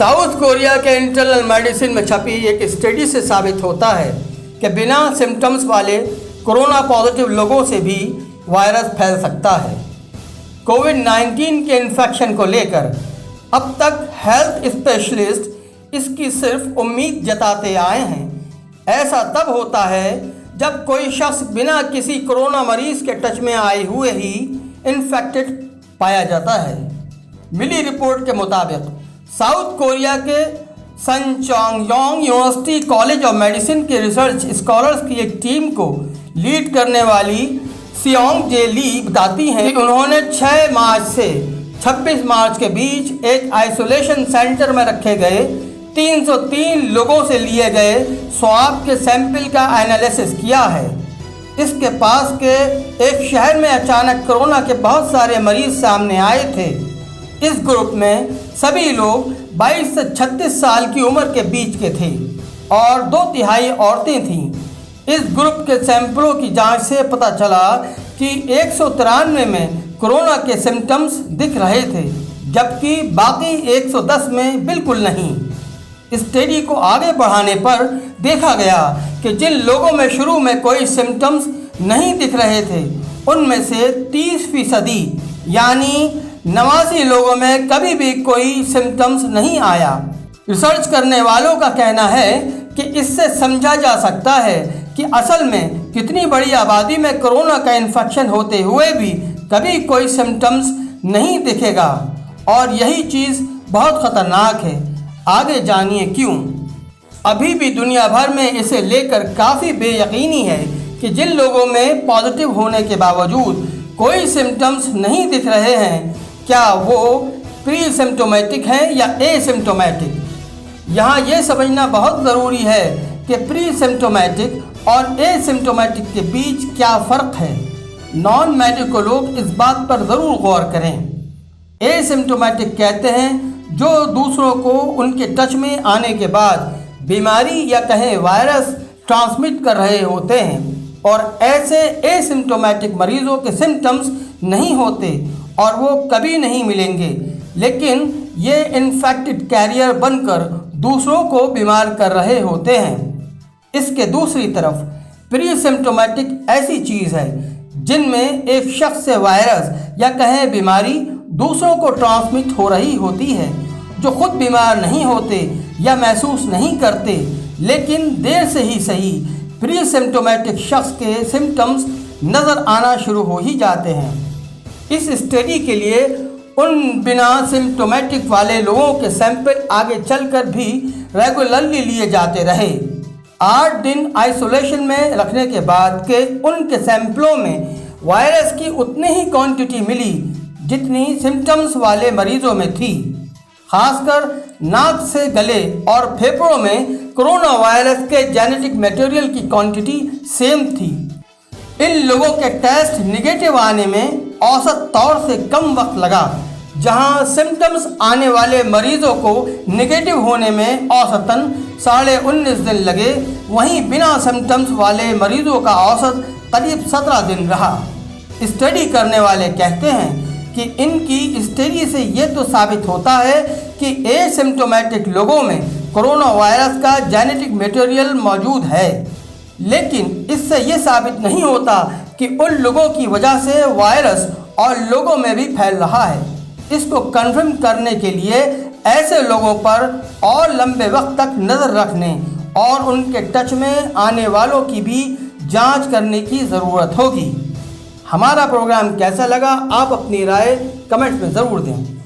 South Korea के internal medicine में छपी एक स्टडी से साबित होता है कि बिना सिम्टम्स वाले कोरोना पॉजिटिव लोगों से भी वायरस फैल सकता है। कोविड-19 के इन्फेक्शन को लेकर अब तक हेल्थ स्पेशलिस्ट इसकी सिर्फ उम्मीद जताते आए हैं। ऐसा तब होता है जब कोई शख्स बिना किसी कोरोना मरीज के टच में आए हुए ही इन्फेक्टेड पाया जाता है। मिली रिपोर्ट के मुताबिक साउथ कोरिया के सनचोंगयोंग यूनिवर्सिटी कॉलेज ऑफ मेडिसिन के रिसर्च स्कॉलर्स की एक टीम को लीड करने वाली सियोंग जे ली बताती हैं कि उन्होंने 6 मार्च से 26 मार्च के बीच एक आइसोलेशन सेंटर में रखे गए 303 लोगों से लिए गए स्वाब के सैंपल का एनालिसिस किया है। इसके पास के एक शहर में अचानक कोरोना के बहुत सारे मरीज सामने आए थे। इस ग्रुप में सभी लोग 22 से 36 साल की उम्र के बीच के थे और 2/3 औरतें थीं। इस ग्रुप के सैंपलों की जांच से पता चला कि 193 में कोरोना के सिम्टम्स दिख रहे थे, जबकि बाकी 110 में बिल्कुल नहीं। स्टडी को आगे बढ़ाने पर देखा गया कि जिन लोगों में शुरू में कोई सिम्टम्स नहीं दिख रहे थे, उनमें से 30% यानी 89 लोगों में कभी भी कोई सिम्टम्स नहीं आया। रिसर्च करने वालों का कहना है कि इससे समझा जा सकता है कि असल में कितनी बड़ी आबादी में कोरोना का इन्फेक्शन होते हुए भी कभी कोई सिम्टम्स नहीं दिखेगा और यही चीज़ बहुत ख़तरनाक है। आगे जानिए क्यों। अभी भी दुनिया भर में इसे लेकर काफ़ी बेयकीनी है कि जिन लोगों में पॉजिटिव होने के बावजूद कोई सिम्टम्स नहीं दिख रहे हैं, क्या वो प्री सिम्टोमेटिक हैं या एसिम्टोमेटिक। यहाँ ये समझना बहुत ज़रूरी है कि प्री सिम्टोमेटिक और एसिम्टोमेटिक के बीच क्या फ़र्क है। नॉन मेडिकल लोग इस बात पर ज़रूर गौर करें। एसिम्टोमेटिक कहते हैं जो दूसरों को उनके टच में आने के बाद बीमारी या कहें वायरस ट्रांसमिट कर रहे होते हैं, और ऐसे एसिम्टोमेटिक मरीज़ों के सिम्टम्स नहीं होते और वो कभी नहीं मिलेंगे, लेकिन ये इन्फेक्टेड कैरियर बनकर दूसरों को बीमार कर रहे होते हैं। इसके दूसरी तरफ प्री सिम्टोमेटिक ऐसी चीज़ है जिनमें एक शख्स से वायरस या कहें बीमारी दूसरों को ट्रांसमिट हो रही होती है, जो खुद बीमार नहीं होते या महसूस नहीं करते, लेकिन देर से ही सही प्री सिम्टोमेटिक शख्स के सिम्टम्स नज़र आना शुरू हो ही जाते हैं। इस स्टडी के लिए उन बिना सिम्टोमेटिक वाले लोगों के सैंपल आगे चलकर भी रेगुलरली लिए जाते रहे। 8 दिन आइसोलेशन में रखने के बाद के उनके सैंपलों में वायरस की उतनी ही क्वांटिटी मिली जितनी सिम्टम्स वाले मरीजों में थी। खासकर नाक से गले और फेफड़ों में कोरोना वायरस के जेनेटिक मटेरियल की क्वांटिटी सेम थी। इन लोगों के टेस्ट निगेटिव आने में औसत तौर से कम वक्त लगा। जहां सिम्टम्स आने वाले मरीजों को निगेटिव होने में औसतन 19.5 दिन लगे, वहीं बिना सिम्टम्स वाले मरीजों का औसत करीब 17 दिन रहा। स्टडी करने वाले कहते हैं कि इनकी स्टडी से ये तो साबित होता है कि एसिम्टोमेटिक लोगों में कोरोना वायरस का जेनेटिक मटेरियल मौजूद है, लेकिन इससे ये साबित नहीं होता कि उन लोगों की वजह से वायरस और लोगों में भी फैल रहा है। इसको कन्फर्म करने के लिए ऐसे लोगों पर और लंबे वक्त तक नज़र रखने और उनके टच में आने वालों की भी जांच करने की ज़रूरत होगी। हमारा प्रोग्राम कैसा लगा, आप अपनी राय कमेंट में ज़रूर दें।